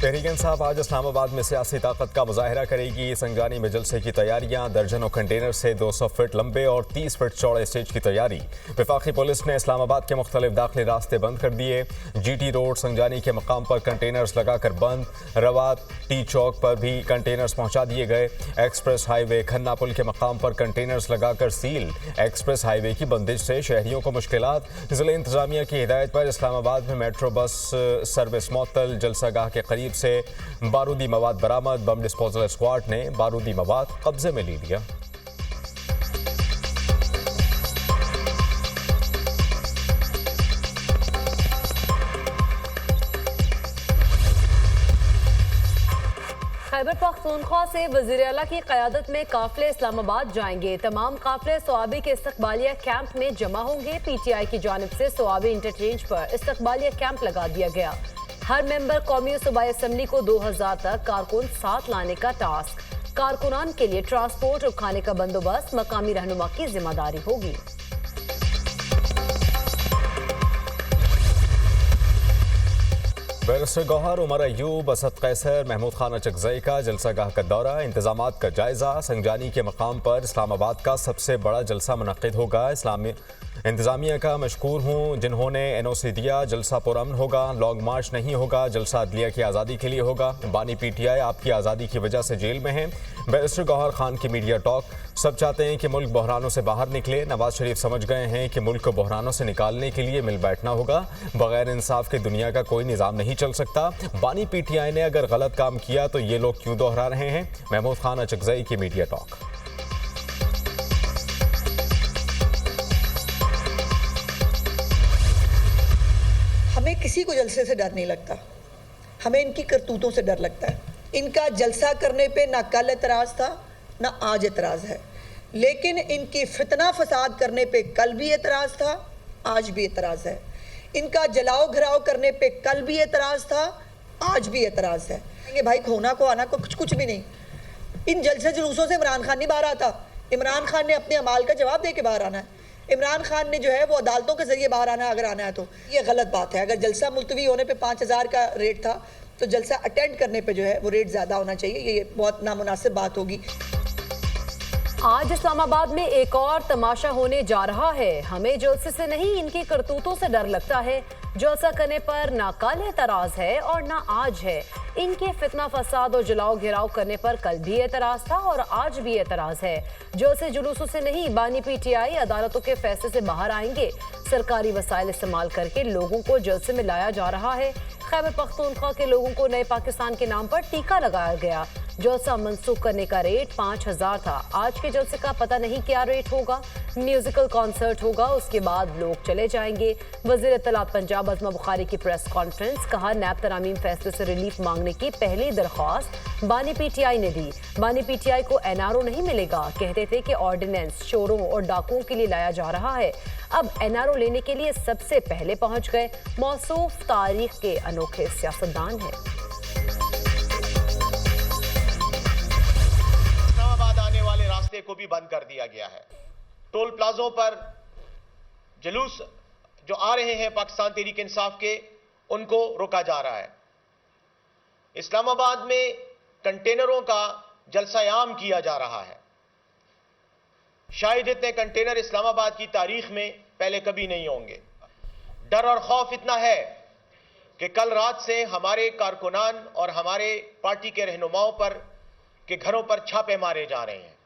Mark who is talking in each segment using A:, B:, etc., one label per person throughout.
A: तहरीक इंसाफ आज इस्लामाबाद में सियासी ताकत का मुजाहरा करेगी। संगानी में जलसे की तैयारियां, दर्जनों कंटेनर से 200 फीट लंबे और 30 फीट चौड़े स्टेज की तैयारी। वफाकी पुलिस ने इस्लामाबाद के मुख्तलिफ दाखिली रास्ते बंद कर दिए। GT रोड संगानी के मकाम पर कंटेनर्स लगाकर बंद। रवात टी चौक पर भी कंटेनर्स पहुंचा दिए गए। एक्सप्रेस हाईवे खन्ना पुल के मकाम पर कंटेनर्स लगाकर सील। एक्सप्रेस हाईवे की बंदिश से शहरियों को मुश्किलात। जिला इंतजामिया की हिदायत पर इस्लामाबाद में मेट्रो बस सर्विस मुअत्तल। जलसागाह के करीब से बारूदी मवाद बरामद। बम डिस्पोजल स्क्वाड ने बारूदी मवाद कब्जे में ले लिया।
B: खैबर पख्तूनख्वा से वज़ीर आला की क़यादत में काफ़िले इस्लामाबाद जाएंगे। तमाम काफ़िले सोआबी के इस्तक़बालिया कैंप में जमा होंगे। PTI की जानिब से सोआबी इंटरचेंज पर इस्तक़बालिया कैंप लगा दिया गया। हर मेंबर कौमी और सूबाई असम्बली को 2000 तक कारकुन साथ लाने का टास्क। कारकुनान के लिए ट्रांसपोर्ट और खाने का बंदोबस्त मकामी रहनुमा की जिम्मेदारी होगी।
A: बैरिस्टर गौहर, उमर अयूब, असद कैसर, महमूद खान अचकजई का जलसागाह का दौरा। इंतजामात का जायजा। संजानी के मकाम पर इस्लामाबाद का सबसे बड़ा जलसा मुनक्किद होगा। इस्लामी इंतजामिया का मशकूर हूँ जिन्होंने NOC दिया। जलसा पुरअमन होगा, लॉन्ग मार्च नहीं होगा। जलसा अदलिया की आज़ादी के लिए होगा। बानी PTI आपकी आज़ादी की वजह से जेल में हैं। बैरिस्टर गौहर खान की मीडिया टॉक। सब चाहते हैं कि मुल्क बहरानों से बाहर निकले। नवाज शरीफ समझ गए हैं कि मुल्क को बहरानों से निकालने के लिए मिल बैठना होगा। बगैर इंसाफ के दुनिया का कोई निज़ाम नहीं चल सकता। बानी PTI ने अगर गलत काम किया तो ये लोग क्यों दोहरा रहे हैं। महमूद खान अचकजई की मीडिया टॉक।
C: हमें किसी को जलसे से डर नहीं लगता, हमें इनकी करतूतों से डर लगता है। इनका जलसा करने पे ना कल एतराज़ था ना आज एतराज़ है, लेकिन इनकी फितना फसाद करने पे कल भी एतराज़ था, आज भी एतराज़ है। इनका जलाओ घराव करने पे कल भी एतराज़ था, आज भी एतराज़ है। भाई खोना को आना को कुछ भी नहीं। इन जलसे जुलूसों से इमरान खान नहीं बाहर आता। इमरान खान ने अपने अमाल का जवाब दे के बाहर आना है। इमरान खान ने जो है वो अदालतों के जरिए बाहर आना है, अगर आना है तो। ये गलत बात है। अगर जलसा मुलतवी होने पे 5000 का रेट था तो जलसा अटेंड करने पे जो है वो रेट ज़्यादा होना चाहिए। ये बहुत नामुनासिब बात होगी।
B: आज इस्लामाबाद में एक और तमाशा होने जा रहा है। हमें जलसे से नहीं, इनकी करतूतों से डर लगता है। जलसा करने पर ना कल एतराज़ है और ना आज है। इनके फितना फसाद और जलाओ घिराव करने पर कल भी एतराज़ था और आज भी एतराज़ है। जलसे जुलूसों से नहीं, बानी PTI अदालतों के फैसले से बाहर आएंगे। सरकारी वसाइल इस्तेमाल करके लोगों को जलसे में लाया जा रहा है। खैबर पख्तूनख्वा के लोगों को नए पाकिस्तान के नाम पर टीका लगाया गया। जलसा मंसूख करने का रेट 5000 था। आज के जलसे का पता नहीं क्या रेट होगा। म्यूजिकल कॉन्सर्ट होगा, उसके बाद लोग चले जाएंगे। वज़ीर इत्तलात पंजाब अज़मा बुखारी की प्रेस कॉन्फ्रेंस। कहा नैब तरामीम फैसले से रिलीफ मांगने की पहली दरख्वास्त बानी PTI ने दी। बानी PTI को NRO नहीं मिलेगा। कहते थे कि ऑर्डिनेंस चोरों और डाकुओं के लिए लाया जा रहा है। अब NRO लेने के लिए सबसे पहले पहुंच गए। मौसूफ तारीख के अनोखे सियासतदान हैं।
D: रास्ते को भी बंद कर दिया गया है। टोल प्लाजों पर जुलूस जो आ रहे हैं पाकिस्तान तहरीक इंसाफ के, उनको रोका जा रहा है। इस्लामाबाद में कंटेनरों का जलसायाम किया जा रहा है। शायद इतने कंटेनर इस्लामाबाद की तारीख में पहले कभी नहीं होंगे। डर और खौफ इतना है कि कल रात से हमारे कारकुनान और हमारे पार्टी के रहनुमाओं पर के घरों पर छापे मारे जा रहे हैं।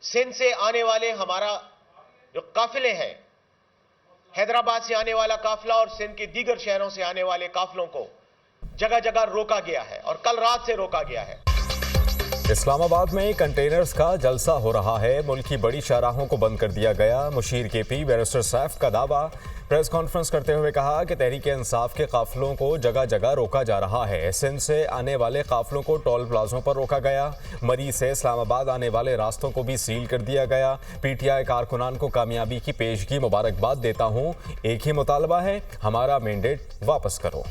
D: सिंध से आने वाले हमारा जो काफिले हैं, हैदराबाद से आने वाला काफिला और सिंध के दीगर शहरों से आने वाले काफिलों को जगह जगह रोका गया है और कल रात से रोका गया है।
A: इस्लामाबाद में कंटेनर्स का जलसा हो रहा है। मुल्क की बड़ी शाहराहों को बंद कर दिया गया। मुशीर KP बैरिस्टर सैफ का दावा। प्रेस कॉन्फ्रेंस करते हुए कहा कि तहरीक इंसाफ के काफिलों को जगह जगह रोका जा रहा है। सिंध से आने वाले काफिलों को टोल प्लाजों पर रोका गया। मरी से इस्लामाबाद आने वाले रास्तों को भी सील कर दिया गया। PTI कारकुनान को कामयाबी की पेशगी मुबारकबाद देता हूँ। एक ही मुतालबा है, हमारा मैंडेट वापस करो।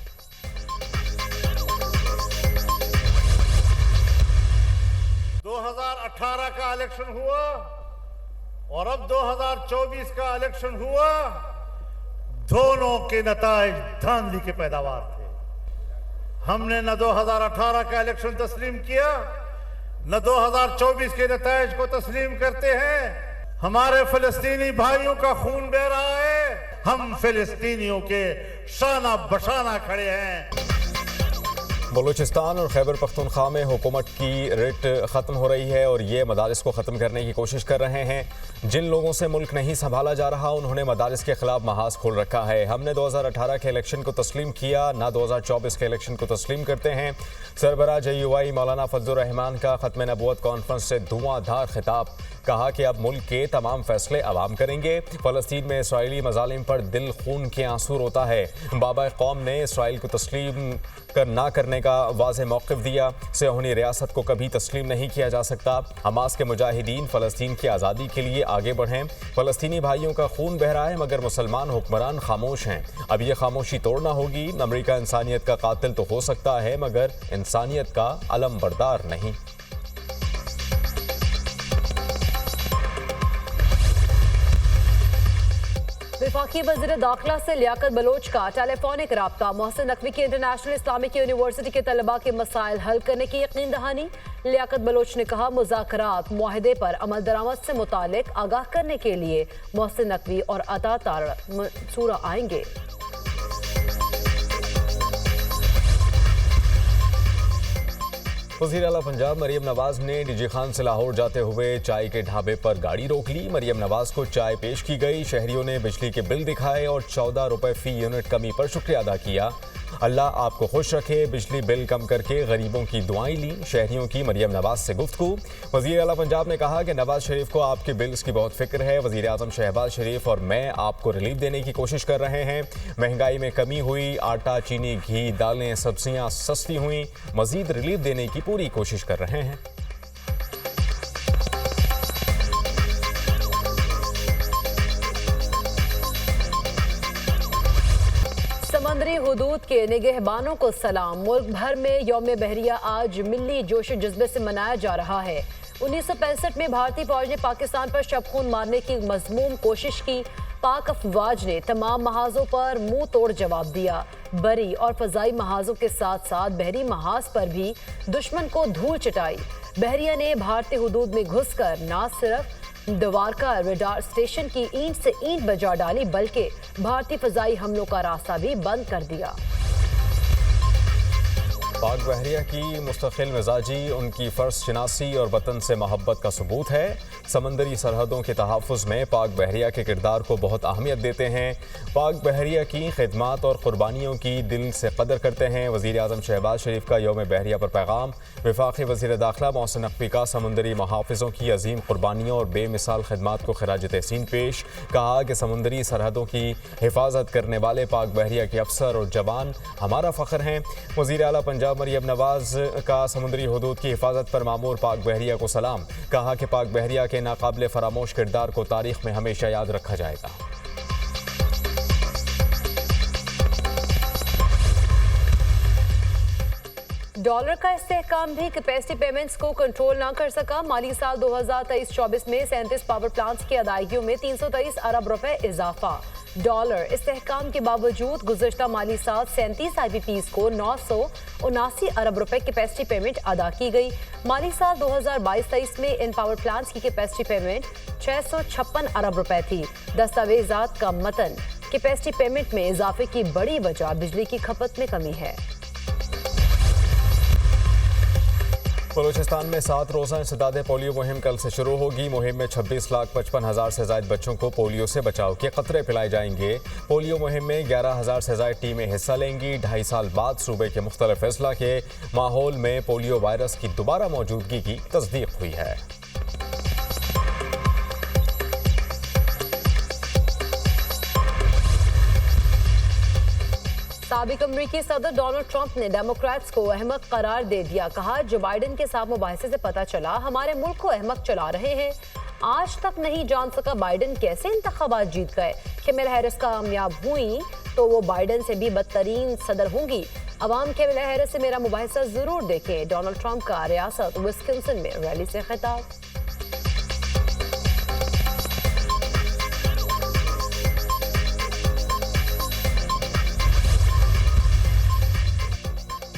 E: 2018 का इलेक्शन हुआ और अब 2024 का इलेक्शन हुआ, दोनों के नताइज धांधली के पैदावार थे। हमने न 2018 का इलेक्शन तस्लीम किया, न 2024 के नताइज को तस्लीम करते हैं। हमारे फिलिस्तीनी भाइयों का खून बह रहा है, हम फिलिस्तीनियों के शाना बशाना खड़े हैं।
A: बलूचिस्तान और खैबर पख्तूनख्वा में हुकूमत की रिट ख़त्म हो रही है और ये मदारिस को ख़त्म करने की कोशिश कर रहे हैं। जिन लोगों से मुल्क नहीं संभाला जा रहा उन्होंने मदारिस के खिलाफ महाज खोल रखा है। हमने 2018 के इलेक्शन को तस्लीम किया, ना 2024 के इलेक्शन को तस्लीम करते हैं। सरबराह JUI मौलाना फजलुर रहमान का ख़त्म नबूवत कॉन्फ्रेंस से धुआंधार खिताब, कहा कि अब मुल्क के तमाम फैसले अवाम करेंगे। फ़लस्तीन में इसराइली मज़ालिम पर दिल खून के आंसू रोता है। बाबा कौम ने इसराइल को तस्लीम ना करने का वाज़ेह मौक़िफ़ दिया। सियोनी रियासत को कभी तस्लीम नहीं किया जा सकता। हमास के मुजाहिदीन फ़लस्तीन की आज़ादी के लिए आगे बढ़ें। फ़लस्तीनी भाइयों का खून बह रहा है मगर मुसलमान हुक्मरान खामोश हैं। अब ये खामोशी तोड़ना होगी। अमेरिका इंसानियत का कातिल तो हो सकता है मगर इंसानियत का अलम बरदार नहीं।
B: वफाकी वज़ीर दाखिला से लियाकत बलोच का टेलीफोनिक राब्ता। मोहसिन नकवी की इंटरनेशनल इस्लामिक यूनिवर्सिटी के तलबा के मसाइल हल करने की यकीन दहानी। लियाकत बलोच ने कहा, मुज़ाकरात मुआहदे पर अमल दरामद से मुतालिक आगाह करने के लिए मोहसिन नकवी और अता तार मंसूरा आएंगे।
A: वज़ीर आला पंजाब मरियम नवाज ने डीजी खान से लाहौर जाते हुए चाय के ढाबे पर गाड़ी रोक ली। मरियम नवाज को चाय पेश की गई। शहरियों ने बिजली के बिल दिखाए और 14 रुपए फी यूनिट कमी पर शुक्रिया अदा किया। अल्लाह आपको खुश रखे। बिजली बिल कम करके गरीबों की दुआएं ली। शहरियों की मरियम नवाज से गुफ्तगू। वज़ीर आला पंजाब ने कहा कि नवाज शरीफ को आपके बिल्स की बहुत फिक्र है। वज़ीर आज़म शहबाज शरीफ और मैं आपको रिलीफ देने की कोशिश कर रहे हैं। महंगाई में कमी हुई, आटा, चीनी, घी, दालें, सब्जियां सस्ती हुई। मज़ीद रिलीफ देने की पूरी कोशिश कर रहे हैं।
B: समंदरी हुदूद के निगहबानों को सलाम। मुल्क भर में यौम बहरिया आज मिली जोश जज्बे से मनाया जा रहा है। 1965 में भारतीय फौज ने पाकिस्तान पर शब खून मारने की मज़मूम कोशिश की। पाक अफवाज ने तमाम महाजों पर मुंह तोड़ जवाब दिया। बरी और फजाई महाजों के साथ साथ बहरी महाज पर भी दुश्मन को धूल चटाई। बहरिया ने भारतीय हुदूद में घुसकर न सिर्फ द्वारका रडार स्टेशन की ईंट से ईंट बजा डाली बल्कि भारतीय फजाई हमलों का रास्ता भी बंद कर दिया।
A: पाक बहरिया की मुस्तकिल मिजाजी उनकी फ़र्ज शनासी और वतन से मोहब्बत का सबूत है। समंदरी सरहदों के तहफ़्फ़ुज़ में पाक बहरिया के किरदार को बहुत अहमियत देते हैं। पाक बहरिया की खिदमात और क़ुरबानियों की दिल से कदर करते हैं। वज़ीर आज़म शहबाज शरीफ का यौम बहरिया पर पैगाम। वफाकी वज़ीर दाखिला मोहसिन नकवी का समुंदरी मुहाफ़िज़ों की अजीम क़ुरबानियों और बेमिसाल खिदमात को खिराज तहसीन पेश। कहा कि समुंदरी सरहदों की हिफाजत करने वाले पाक बहरिया के अफसर और जवान हमारा फ़ख्र हैं। वज़ीर आला पंजाब मरियम नवाज का समुद्री हुदूद की हिफाजत पर मामूर पाक बहरिया को सलाम। कहा कि पाक बहरिया के नाकाबिले फरामोश किरदार को तारीख में हमेशा याद रखा जाएगा।
B: डॉलर का इस्तेहकाम भी कैपेसिटी पेमेंट्स को कंट्रोल ना कर सका। माली साल 2023-24 में 37 पावर प्लांट्स की अदायगियों में 323 अरब रुपए इजाफा। डॉलर इस्तेहकाम के बावजूद गुज़श्ता माली साल 37 IPPs को 979 अरब रुपए कैपेसिटी पेमेंट अदा की गई। माली साल 2022-23 में इन पावर प्लांट्स की कैपेसिटी पेमेंट 656 अरब रुपए थी। दस्तावेजात का मतन, कैपेसिटी पेमेंट में इजाफे की बड़ी वजह बिजली की खपत में कमी है।
A: बलूचिस्तान में 7 रोज़ा इंसदाद पोलियो मुहिम कल से शुरू होगी। मुहिम में 26,55,000 से ज़ायद बच्चों को पोलियो से बचाव के कतरे पिलाए जाएंगे। पोलियो मुहिम में 11,000 से ज़ायद टीमें हिस्सा लेंगी। 2.5 साल बाद सूबे के मुख्तलिफ अजला के माहौल में पोलियो वायरस की दोबारा मौजूदगी की तस्दीक हुई है।
B: साबिक अमरीकी सदर डोनाल्ड ट्रंप ने डेमोक्रेट्स को अहमक करार दे दिया। कहा, जो बाइडेन के साथ मुबाहिसे से पता चला हमारे मुल्क को अहमक चला रहे हैं। आज तक नहीं जान सका बाइडेन कैसे इंतखाबात जीत गए। कैमला हैरिस कामयाब हुई तो वो बाइडेन से भी बदतरीन सदर होंगी। अवाम कैमला हैरिस से मेरा मुबाहिसा जरूर देखें। डोनाल्ड ट्रंप का रियासत विस्कॉन्सिन में रैली से खिताब।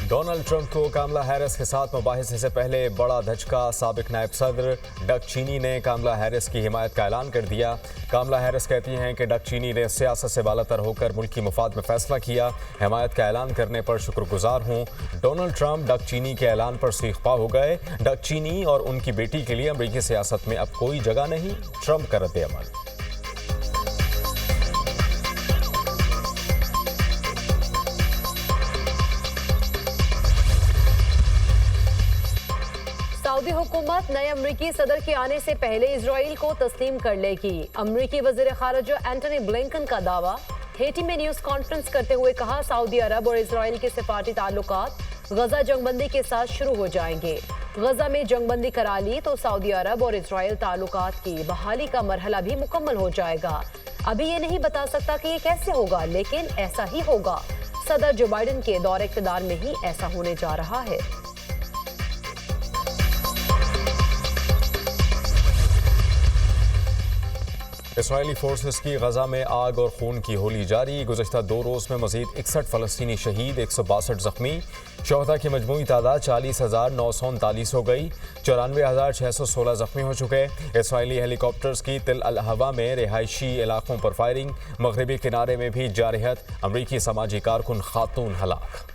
A: डोनाल्ड ट्रंप को कामला हैरिस के साथ मुबाहिसे से पहले बड़ा धचका। साबिक नायब सदर डक चीनी ने कामला हैरिस की हिमायत का ऐलान कर दिया। कामला हैरिस कहती हैं कि डक चीनी ने सियासत से बालातर होकर मुल्की मुफाद में फैसला किया। हिमायत का ऐलान करने पर शुक्रगुजार हूँ। डोनाल्ड ट्रंप डक चीनी के ऐलान पर सीखपा हो गए। डक चीनी और उनकी बेटी के लिए अमरीकी सियासत में अब कोई जगह नहीं। ट्रंप का रद्द-ए-अमल।
B: सऊदी हुकूमत नए अमरीकी सदर के आने से पहले इजराइल को तस्लीम कर लेगी। अमरीकी वज़ीर ख़ारिजा एंटनी ब्लिंकन का दावा। हेटी में न्यूज़ कॉन्फ्रेंस करते हुए कहा, सऊदी अरब और इजराइल के सिफारती ताल्लुकात गजा जंगबंदी के साथ शुरू हो जाएंगे। गजा में जंगबंदी करा ली तो सऊदी अरब और इजराइल ताल्लुकात की बहाली का मरहला भी मुकम्मल हो जाएगा। अभी ये नहीं बता सकता कि ये कैसे होगा, लेकिन ऐसा ही होगा। सदर जो बाइडेन के दौरे इक़्तिदार में ही ऐसा होने जा रहा है।
A: इसराइली फोर्सेस की गजा में आग और खून की होली जारी। गुज़श्ता 2 रोज़ में मज़ीद 61 फ़लस्तीनी शहीद, 162 ज़ख्मी। शोहदा की मजमूई तादाद 40,939 हो गई। 94,616 ज़ख्मी हो चुके। इसराइली हेलीकॉप्टर्स की तिल अल हवा में रिहायशी इलाकों पर फायरिंग। मगरबी किनारे में भी जारहत। अमरीकी समाजी कारकुन खातून हलाक।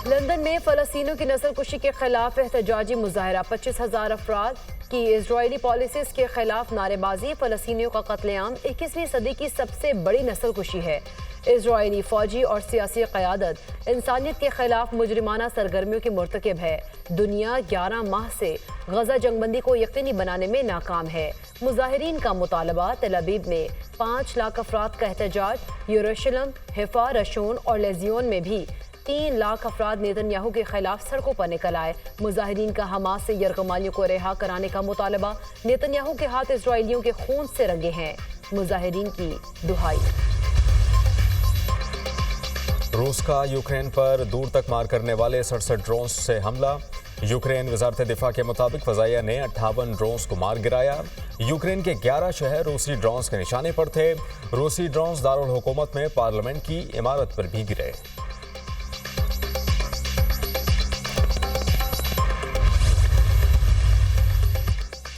B: लंदन में फ़लस्तीनियों की नस्लकुशी के खिलाफ एहतजाजी मुजाहरा। 25,000 अफराद की इजरायली पॉलिसीज़ के खिलाफ नारेबाजी। फ़लस्तीनियों का कत्लेआम 21वीं सदी की सबसे बड़ी नस्लकुशी है। इजरायली फौजी और सियासी क़यादत इंसानियत के खिलाफ मुजरिमाना सरगर्मियों की मुर्तकिब है। दुनिया 11 माह से गजा जंगबंदी को यकीनी बनाने में नाकाम है। मुजाहिरीन का मुतालबा। तेल अवीव में 5 लाख अफराद का एहतजाज। यरूशलेम, हिफा, रशून और लेजियोन में भी 3 लाख अफराद नेतन्याहू के खिलाफ सड़कों पर निकल आए। मुजाहिरीन का हमास से यरगमालियों को रिहा कराने का मुतालबा। नेतन्याहू के हाथ इजरायलियों के खून से रंगे हैं। मुजाहिरीन की दुहाई।
A: रूस का यूक्रेन पर दूर तक मार करने वाले 67 ड्रोन से हमला। यूक्रेन वजारत दिफा के मुताबिक फ़ज़ाइया ने 58 ड्रोन्स को मार गिराया। यूक्रेन के 11 शहर रूसी ड्रोन्स के निशाने पर थे। रूसी ड्रोन्स दारुल हुकूमत में पार्लियामेंट की इमारत पर भी गिरे।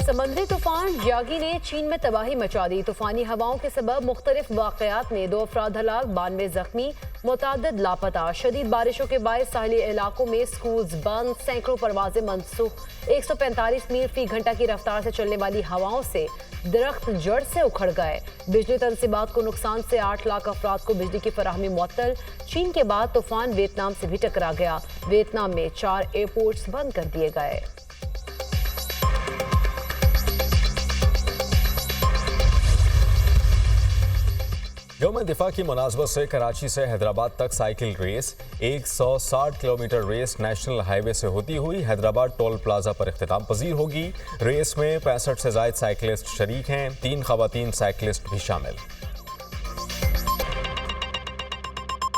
B: समंदरी तूफान यागी ने चीन में तबाही मचा दी। तूफानी हवाओं के सबब मुख्तलिफ वाक़यात में 2 अफराद हलाक, 92 जख्मी, मुतादिद लापता। शदीद बारिशों के बायस साहली इलाकों में स्कूल्स बंद, सैकड़ों परवाजें मनसूख। 145 मील फी घंटा की रफ्तार से चलने वाली हवाओं से दरख्त जड़ से उखड़ गए। बिजली तनसीबात को नुकसान से 8 लाख अफराद को बिजली की फराहमी मुअत्तल। चीन के बाद तूफान वियतनाम से भी टकरा गया। वियतनाम में 4 एयरपोर्ट्स बंद कर दिए गए।
A: यौम दिफा की मुनासबत से कराची से हैदराबाद तक cycle race 160 kilometre race national highway से होती हुई हैदराबाद टोल प्लाजा पर इख्तिताम पजीर होगी। रेस में 65 से ज़ायद साइकिलिस्ट शरीक हैं। 3 ख़वातीन साइकिलिस्ट भी शामिल।